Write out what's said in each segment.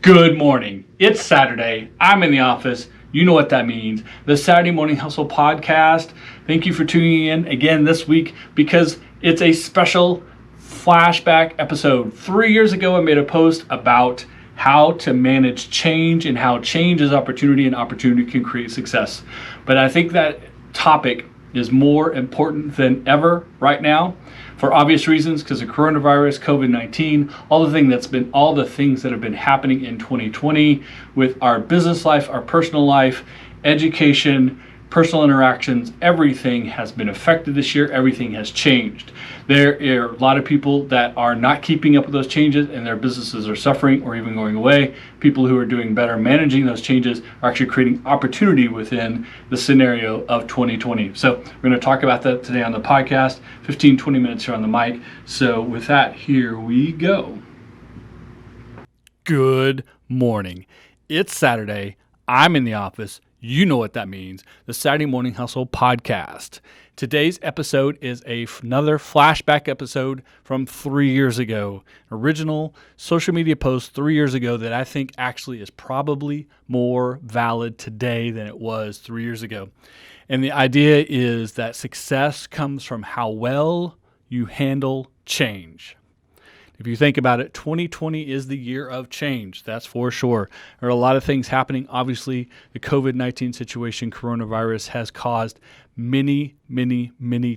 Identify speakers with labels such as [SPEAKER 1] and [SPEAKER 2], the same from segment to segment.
[SPEAKER 1] Good morning. It's Saturday. I'm in the office. You know what that means. The Saturday Morning Hustle podcast. Thank you for tuning in again this week because it's a special flashback episode. 3 years ago, I made a post about how to manage change and how change is opportunity and opportunity can create success. But I think that topic is more important than ever right now for obvious reasons because of coronavirus, COVID-19, all the things that have been happening in 2020 with our business life, our personal life, education, personal interactions. Everything has been affected this year. Everything has changed. There are a lot of people that are not keeping up with those changes and their businesses are suffering or even going away. People who are doing better managing those changes are actually creating opportunity within the scenario of 2020. So we're going to talk about that today on the podcast, 15, 20 minutes here on the mic. So with that, here we go. Good morning. It's Saturday. I'm in the office. You know what that means. The Saturday Morning Hustle podcast. Today's episode is another flashback episode from 3 years ago. Original social media post 3 years ago that I think actually is probably more valid today than it was 3 years ago. And the idea is that success comes from how well you handle change. If you think about it, 2020 is the year of change, that's for sure. There are a lot of things happening. Obviously, the COVID-19 situation, coronavirus, has caused many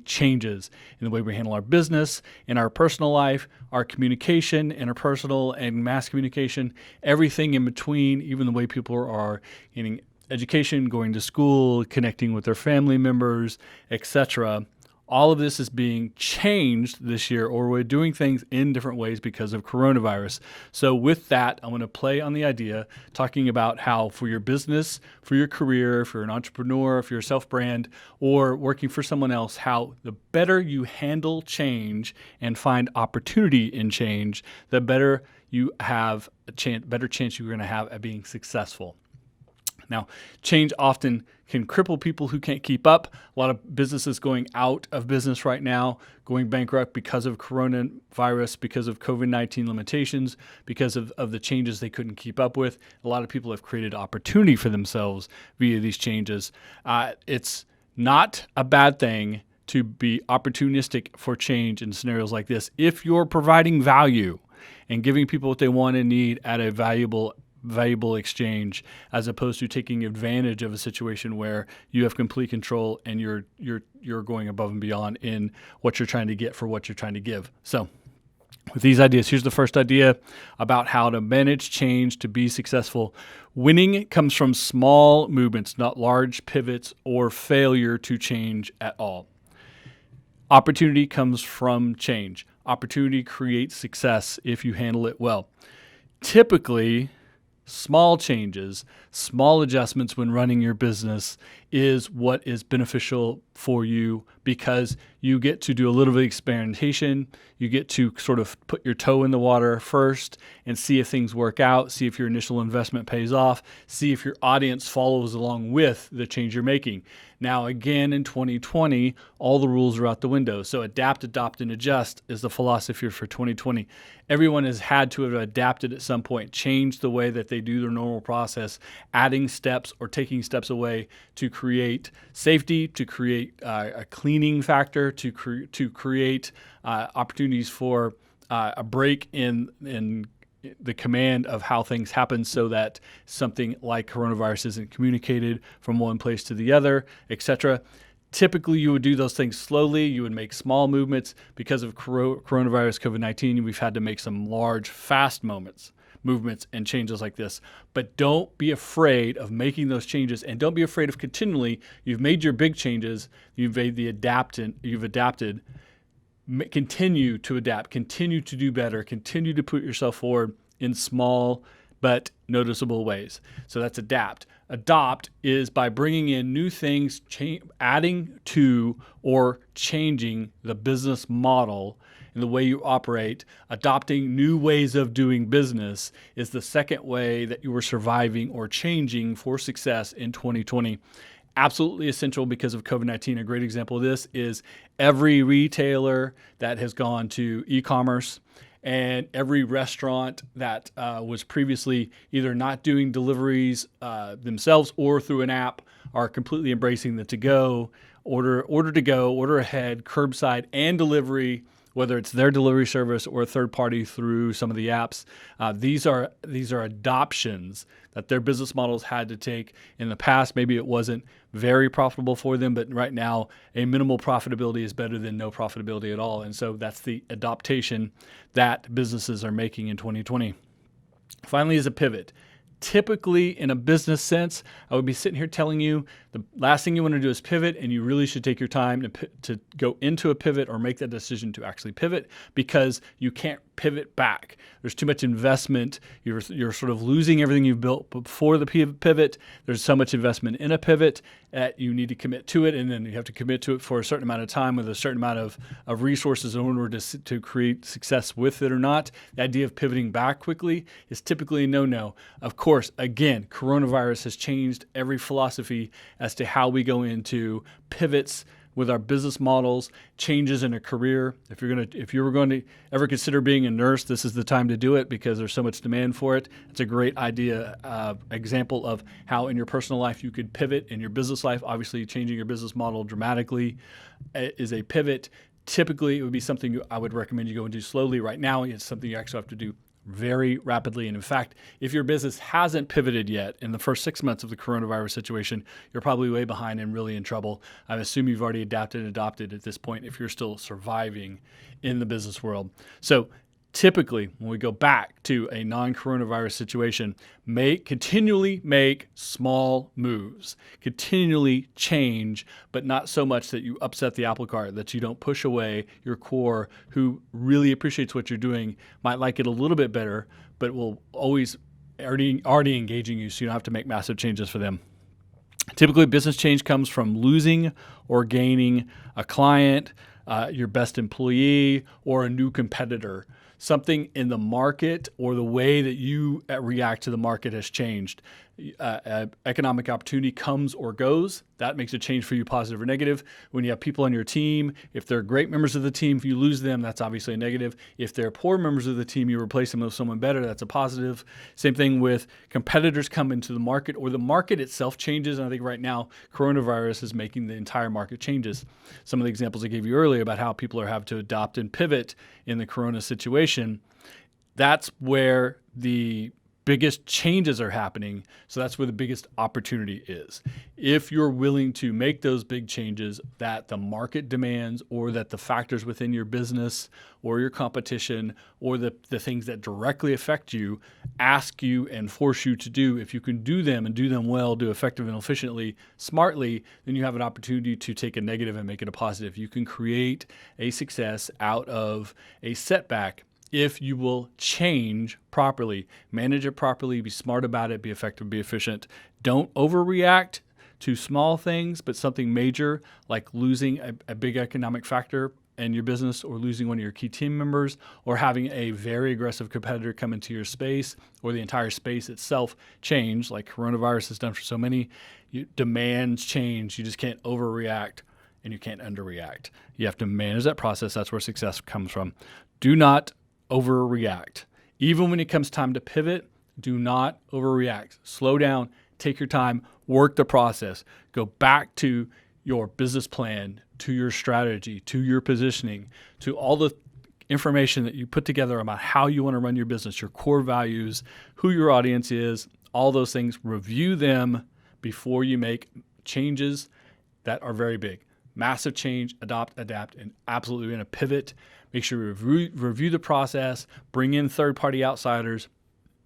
[SPEAKER 1] changes in the way we handle our business, in our personal life, our communication, interpersonal and mass communication, everything in between, even the way people are getting education, going to school, connecting with their family members, etc. All of this is being changed this year, or we're doing things in different ways because of coronavirus. So with that, I want to play on the idea, talking about how for your business, for your career, if you're an entrepreneur, if you're a self-brand, or working for someone else, how the better you handle change and find opportunity in change, the better you have better chance you're going to have at being successful. Now, change often can cripple people who can't keep up. A lot of businesses going out of business right now, going bankrupt because of coronavirus, because of COVID-19 limitations, because of the changes they couldn't keep up with. A lot of people have created opportunity for themselves via these changes. It's not a bad thing to be opportunistic for change in scenarios like this if you're providing value and giving people what they want and need at a valuable exchange, as opposed to taking advantage of a situation where you have complete control and you're going above and beyond in what you're trying to get for what you're trying to give. So with these ideas, here's the first idea about how to manage change to be successful. Winning comes from small movements, not large pivots or failure to change at all. Opportunity comes from change. Opportunity creates success if you handle it well. Typically, small changes, small adjustments when running your business is what is beneficial for you because you get to do a little bit of experimentation. You get to sort of put your toe in the water first and see if things work out, see if your initial investment pays off, see if your audience follows along with the change you're making. Now, again, in 2020, all the rules are out the window. So adapt, adopt, and adjust is the philosophy for 2020. Everyone has had to have adapted at some point, changed the way that they do their normal process, adding steps or taking steps away to create safety, to create a cleaning factor, to create opportunities for a break in the command of how things happen so that something like coronavirus isn't communicated from one place to the other, etc. Typically, you would do those things slowly. You would make small movements. Because of coronavirus, COVID-19, we've had to make some large, fast movements and changes like this. But don't be afraid of making those changes, and don't be afraid of continually. You've made your big changes. You've adapted. Continue to adapt, continue to do better, continue to put yourself forward in small but noticeable ways. So that's adapt. Adopt is by bringing in new things, adding to or changing the business model and the way you operate. Adopting new ways of doing business is the second way that you are surviving or changing for success in 2020. Absolutely essential because of COVID-19. A great example of this is every retailer that has gone to e-commerce, and every restaurant that was previously either not doing deliveries themselves or through an app are completely embracing the to-go, order to go, order ahead, curbside, and delivery, whether it's their delivery service or a third party through some of the apps. These are adoptions that their business models had to take in the past. Maybe it wasn't very profitable for them, but right now a minimal profitability is better than no profitability at all. And so that's the adaptation that businesses are making in 2020. Finally, is a pivot. Typically, in a business sense, I would be sitting here telling you the last thing you want to do is pivot, and you really should take your time to go into a pivot or make that decision to actually pivot, because you can't pivot back. There's too much investment. You're sort of losing everything you've built before the pivot. There's so much investment in a pivot that you need to commit to it, and then you have to commit to it for a certain amount of time with a certain amount of resources in order to create success with it or not. The idea of pivoting back quickly is typically a no-no. Of course, again, coronavirus has changed every philosophy as to how we go into pivots with our business models, changes in a career. If you were going to ever consider being a nurse, this is the time to do it because there's so much demand for it. It's a great idea, example of how in your personal life you could pivot. In your business life, obviously changing your business model dramatically is a pivot. Typically, it would be something I would recommend you go and do slowly. Right now, it's something you actually have to do very rapidly. And in fact, if your business hasn't pivoted yet in the first 6 months of the coronavirus situation, you're probably way behind and really in trouble. I assume you've already adopted at this point if you're still surviving in the business world. So typically, when we go back to a non-coronavirus situation, continually make small moves, continually change, but not so much that you upset the apple cart, that you don't push away your core who really appreciates what you're doing, might like it a little bit better, but will always already engaging you, so you don't have to make massive changes for them. Typically, business change comes from losing or gaining a client, your best employee, or a new competitor. Something in the market or the way that you react to the market has changed. Economic opportunity comes or goes. That makes a change for you, positive or negative. When you have people on your team, if they're great members of the team, if you lose them, that's obviously a negative. If they're poor members of the team, you replace them with someone better, that's a positive. Same thing with competitors come into the market or the market itself changes. And I think right now, coronavirus is making the entire market changes. Some of the examples I gave you earlier about how people are having to adopt and pivot in the corona situation, that's where the biggest changes are happening. So that's where the biggest opportunity is. If you're willing to make those big changes that the market demands, or that the factors within your business or your competition or the things that directly affect you ask you and force you to do, if you can do them and do them well, do effectively and efficiently, smartly, then you have an opportunity to take a negative and make it a positive. You can create a success out of a setback if you will change properly, manage it properly, be smart about it, be effective, be efficient. Don't overreact to small things, but something major like losing a big economic factor in your business, or losing one of your key team members, or having a very aggressive competitor come into your space, or the entire space itself change like coronavirus has done for so many. Demands change. You just can't overreact and you can't underreact. You have to manage that process. That's where success comes from. Do not overreact. Even when it comes time to pivot, do not overreact. Slow down, take your time, work the process. Go back to your business plan, to your strategy, to your positioning, to all the information that you put together about how you want to run your business, your core values, who your audience is, all those things. Review them before you make changes that are very big. Massive change, adopt, adapt, and absolutely in a pivot. Make sure you review the process, bring in third-party outsiders,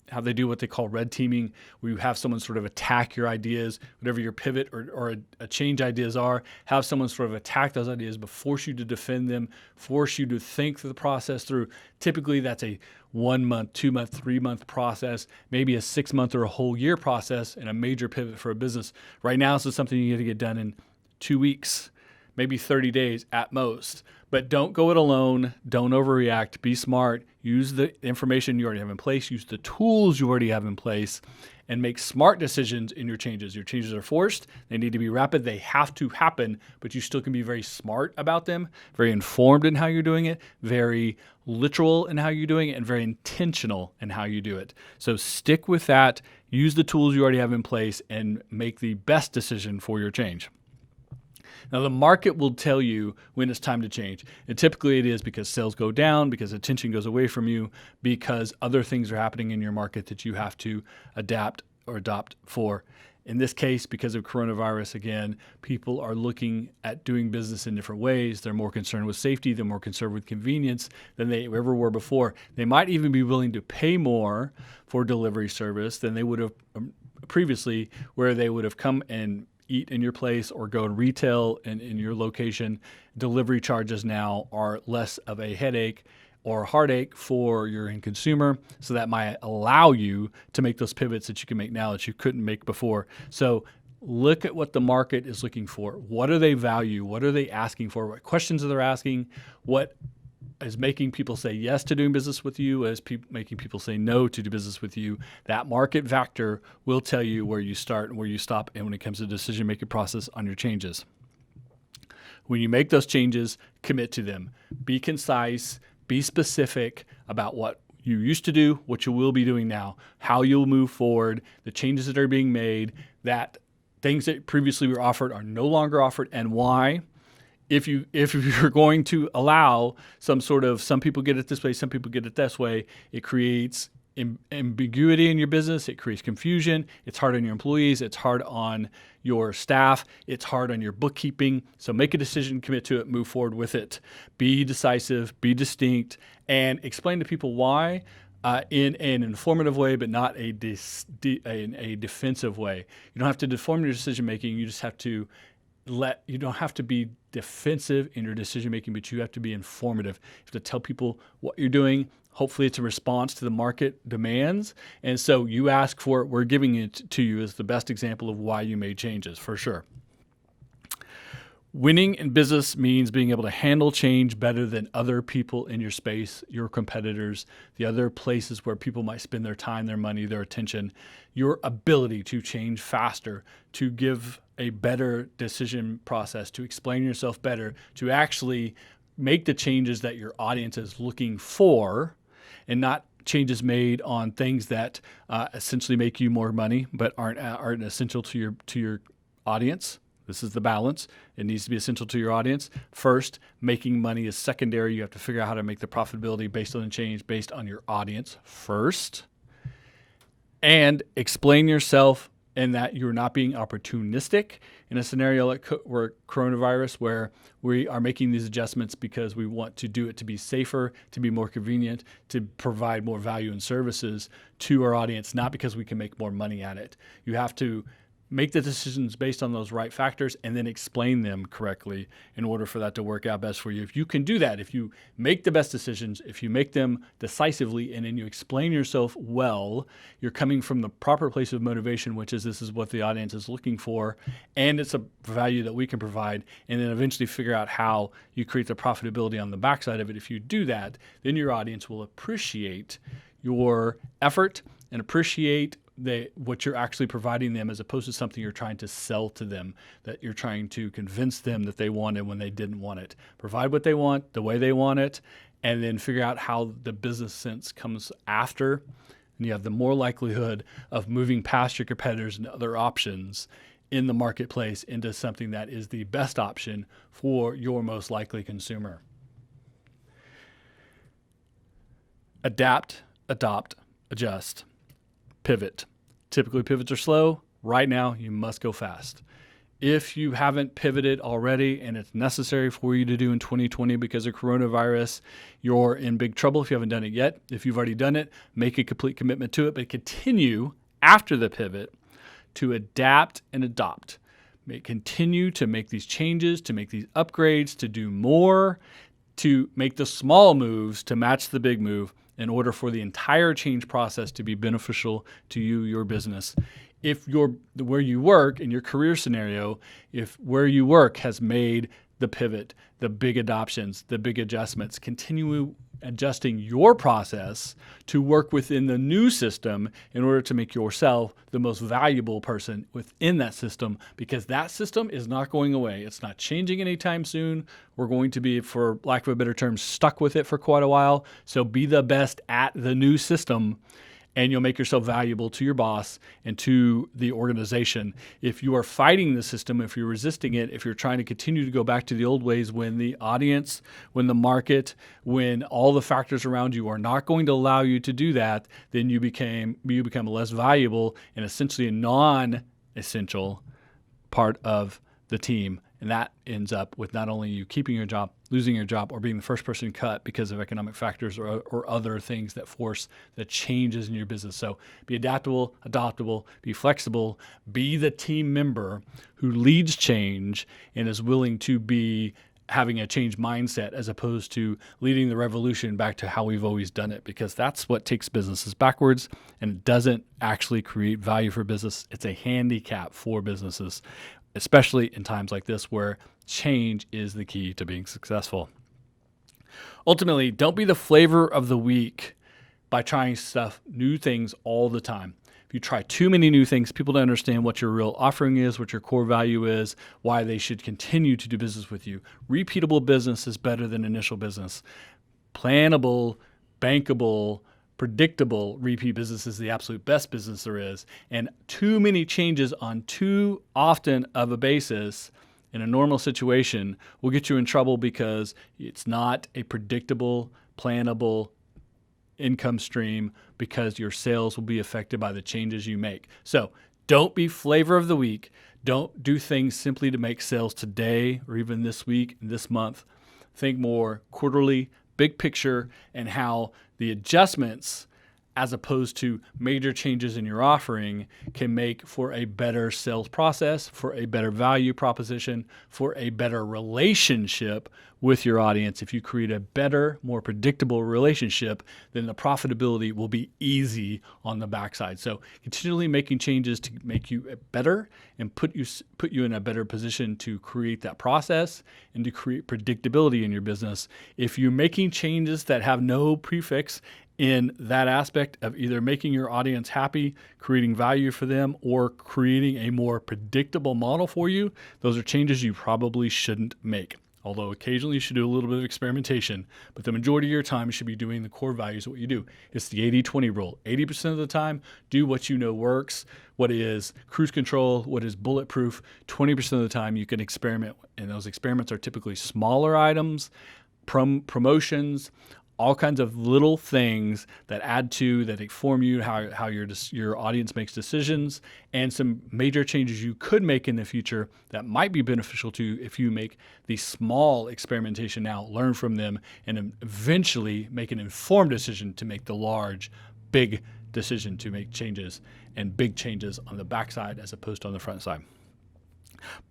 [SPEAKER 1] have they do what they call red teaming, where you have someone sort of attack your ideas, whatever your pivot or a change ideas are, have someone sort of attack those ideas, but force you to defend them, force you to think the process through. Typically, that's a 1 month, 2 month, 3 month process, maybe a 6 month or a whole year process, and a major pivot for a business. Right now, this is something you get to get done in 2 weeks, maybe 30 days at most. But don't go it alone. Don't overreact. Be smart. Use the information you already have in place. Use the tools you already have in place and make smart decisions in your changes. Your changes are forced. They need to be rapid. They have to happen, but you still can be very smart about them, very informed in how you're doing it, very literal in how you're doing it, and very intentional in how you do it. So stick with that. Use the tools you already have in place and make the best decision for your change. Now, the market will tell you when it's time to change. And typically it is because sales go down, because attention goes away from you, because other things are happening in your market that you have to adapt or adopt for. In this case, because of coronavirus, again, people are looking at doing business in different ways. They're more concerned with safety. They're more concerned with convenience than they ever were before. They might even be willing to pay more for delivery service than they would have previously, where they would have come and eat in your place or go and retail in your location. Delivery charges now are less of a headache or heartache for your end consumer. So that might allow you to make those pivots that you can make now that you couldn't make before. So look at what the market is looking for. What do they value? What are they asking for? What questions are they asking? What is making people say yes to doing business with you, as making people say no to do business with you. That market factor will tell you where you start and where you stop, and when it comes to the decision-making process on your changes. When you make those changes, commit to them. Be concise, be specific about what you used to do, what you will be doing now, how you'll move forward, the changes that are being made, that things that previously were offered are no longer offered, and why. If you're going to allow some people get it this way, some people get it this way, it creates ambiguity in your business. It creates confusion. It's hard on your employees. It's hard on your staff. It's hard on your bookkeeping. So make a decision, commit to it, move forward with it. Be decisive, be distinct, and explain to people why in an informative way, but not a defensive way. You don't have to deform your decision making. You just have to you don't have to be defensive in your decision making, but you have to be informative. You have to tell people what you're doing. Hopefully it's a response to the market demands. And so you ask for it, we're giving it to you as the best example of why you made changes, for sure. Winning in business means being able to handle change better than other people in your space, your competitors, the other places where people might spend their time, their money, their attention. Your ability to change faster, to give a better decision process, to explain yourself better, to actually make the changes that your audience is looking for, and not changes made on things that essentially make you more money but aren't essential to your audience. This is the balance. It needs to be essential to your audience. First, making money is secondary. You have to figure out how to make the profitability based on the change, based on your audience first. And explain yourself in that you're not being opportunistic in a scenario like where coronavirus, where we are making these adjustments because we want to do it to be safer, to be more convenient, to provide more value and services to our audience, not because we can make more money at it. You have to make the decisions based on those right factors and then explain them correctly in order for that to work out best for you. If you can do that, if you make the best decisions, if you make them decisively, and then you explain yourself well, you're coming from the proper place of motivation, which is this is what the audience is looking for, and it's a value that we can provide, and then eventually figure out how you create the profitability on the backside of it. If you do that, then your audience will appreciate your effort and appreciate what you're actually providing them, as opposed to something you're trying to sell to them, that you're trying to convince them that they want it when they didn't want it. Provide what they want, the way they want it, and then figure out how the business sense comes after. And you have the more likelihood of moving past your competitors and other options in the marketplace into something that is the best option for your most likely consumer. Adapt, adopt, adjust. Pivot. Typically pivots are slow. Right now, you must go fast. If you haven't pivoted already and it's necessary for you to do in 2020 because of coronavirus, you're in big trouble if you haven't done it yet. If you've already done it, make a complete commitment to it, but continue after the pivot to adapt and adopt. Continue to make these changes, to make these upgrades, to do more, to make the small moves to match the big move, in order for the entire change process to be beneficial to you, your business. If where you work in your career scenario, if where you work has made the pivot, the big adoptions, the big adjustments. Continue adjusting your process to work within the new system in order to make yourself the most valuable person within that system, because that system is not going away. It's not changing anytime soon. We're going to be, for lack of a better term, stuck with it for quite a while. So be the best at the new system, and you'll make yourself valuable to your boss and to the organization. If you are fighting the system, if you're resisting it, if you're trying to continue to go back to the old ways when the audience, when the market, when all the factors around you are not going to allow you to do that, then you become less valuable and essentially a non-essential part of the team. And that ends up with not only you keeping your job, losing your job, or being the first person cut because of economic factors or other things that force the changes in your business. So be adaptable, adoptable, be flexible, be the team member who leads change and is willing to be having a change mindset as opposed to leading the revolution back to how we've always done it, because that's what takes businesses backwards and it doesn't actually create value for business. It's a handicap for businesses, especially in times like this where change is the key to being successful. Ultimately, don't be the flavor of the week by trying new things all the time. If you try too many new things, people don't understand what your real offering is, what your core value is, why they should continue to do business with you. Repeatable business is better than initial business. Plannable, bankable, predictable repeat business is the absolute best business there is. And too many changes on too often of a basis in a normal situation will get you in trouble, because it's not a predictable, plannable income stream, because your sales will be affected by the changes you make. So don't be flavor of the week. Don't do things simply to make sales today or even this week, this month. Think more quarterly, big picture, and how the adjustments, as opposed to major changes in your offering, can make for a better sales process, for a better value proposition, for a better relationship with your audience. If you create a better, more predictable relationship, then the profitability will be easy on the backside. So continually making changes to make you better and put you in a better position to create that process and to create predictability in your business. If you're making changes that have no prefix in that aspect of either making your audience happy, creating value for them, or creating a more predictable model for you, those are changes you probably shouldn't make. Although occasionally you should do a little bit of experimentation, but the majority of your time you should be doing the core values of what you do. It's the 80-20 rule. 80% of the time, do what you know works, what is cruise control, what is bulletproof. 20% of the time you can experiment, and those experiments are typically smaller items, promotions, all kinds of little things that add to, that inform you how your audience makes decisions, and some major changes you could make in the future that might be beneficial to you if you make the small experimentation now, learn from them, and eventually make an informed decision to make the large, big decision to make changes, and big changes on the backside as opposed to on the front side.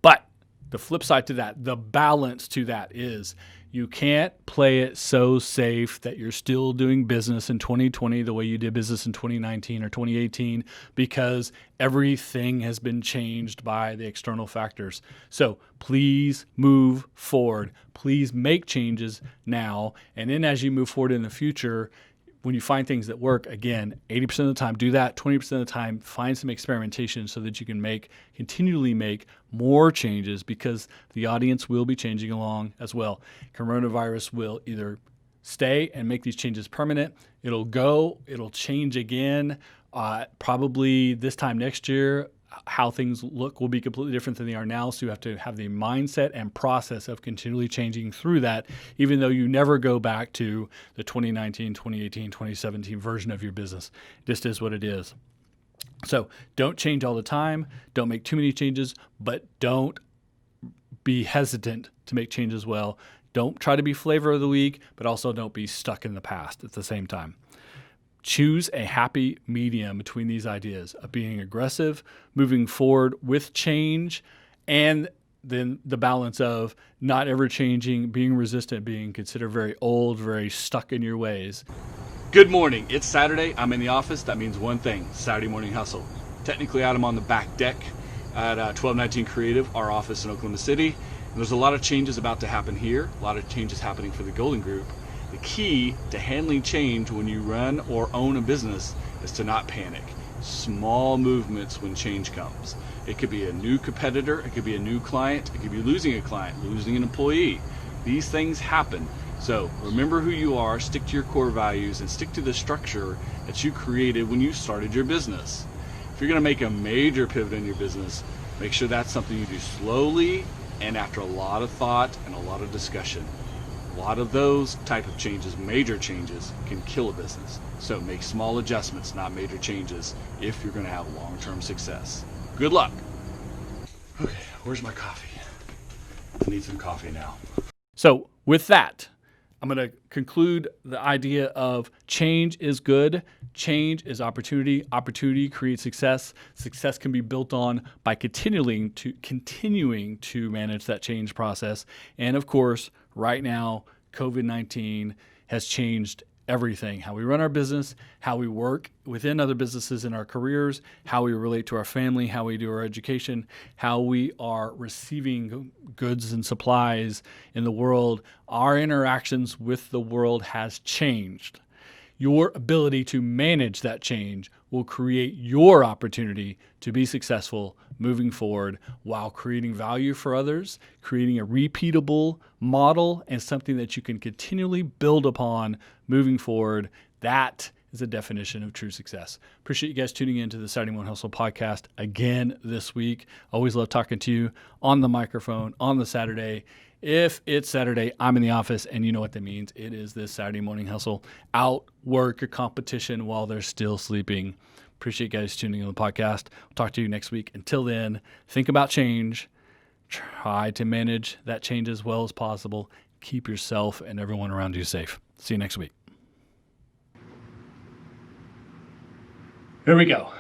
[SPEAKER 1] But the flip side to that, the balance to that, is you can't play it so safe that you're still doing business in 2020 the way you did business in 2019 or 2018, because everything has been changed by the external factors. So please move forward. Please make changes now. And then as you move forward in the future, when you find things that work, again, 80% of the time do that. 20% of the time, find some experimentation so that you can continually make more changes, because the audience will be changing along as well. Coronavirus will either stay and make these changes permanent. It'll go, it'll change again. Probably this time next year, how things look will be completely different than they are now. So you have to have the mindset and process of continually changing through that, even though you never go back to the 2019, 2018, 2017 version of your business. It just is what it is. So don't change all the time. Don't make too many changes, but don't be hesitant to make changes well. Don't try to be flavor of the week, but also don't be stuck in the past at the same time. Choose a happy medium between these ideas of being aggressive, moving forward with change, and then the balance of not ever changing, being resistant, being considered very old, very stuck in your ways. Good morning. It's Saturday. I'm in the office. That means one thing: Saturday morning hustle. Technically, I'm on the back deck at 1219 Creative, our office in Oklahoma City. There's a lot of changes about to happen here, a lot of changes happening for the Golden Group. The key to handling change when you run or own a business is to not panic. Small movements when change comes. It could be a new competitor, it could be a new client, it could be losing a client, losing an employee. These things happen. So remember who you are, stick to your core values, and stick to the structure that you created when you started your business. If you're going to make a major pivot in your business, make sure that's something you do slowly and after a lot of thought and a lot of discussion. A lot of those type of changes, major changes, can kill a business. So make small adjustments, not major changes, if you're going to have long-term success. Good luck. Okay, where's my coffee? I need some coffee now. So with that, I'm going to conclude the idea of change is good. Change is opportunity. Opportunity creates success. Success can be built on by continuing to manage that change process. And of course, right now, COVID-19 has changed everything. How we run our business, how we work within other businesses in our careers, how we relate to our family, how we do our education, how we are receiving goods and supplies in the world. Our interactions with the world has changed. Your ability to manage that change will create your opportunity to be successful moving forward while creating value for others, creating a repeatable model and something that you can continually build upon moving forward. That is a definition of true success. Appreciate you guys tuning in to the Saturday Morning Hustle podcast again this week. Always love talking to you on the microphone on the Saturday. If it's Saturday, I'm in the office, and you know what that means. It is this Saturday Morning Hustle. Outwork your competition while they're still sleeping. Appreciate you guys tuning in on the podcast. We'll talk to you next week. Until then, think about change. Try to manage that change as well as possible. Keep yourself and everyone around you safe. See you next week. Here we go.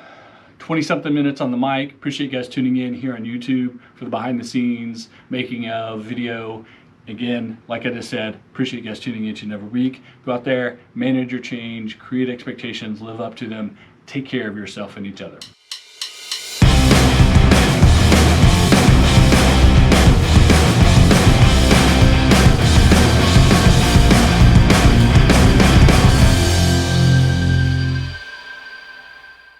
[SPEAKER 1] 20-something minutes on the mic. Appreciate you guys tuning in here on YouTube for the behind the scenes making of video. Again, like I just said, appreciate you guys tuning in each and every week. Go out there, manage your change, create expectations, live up to them, take care of yourself and each other.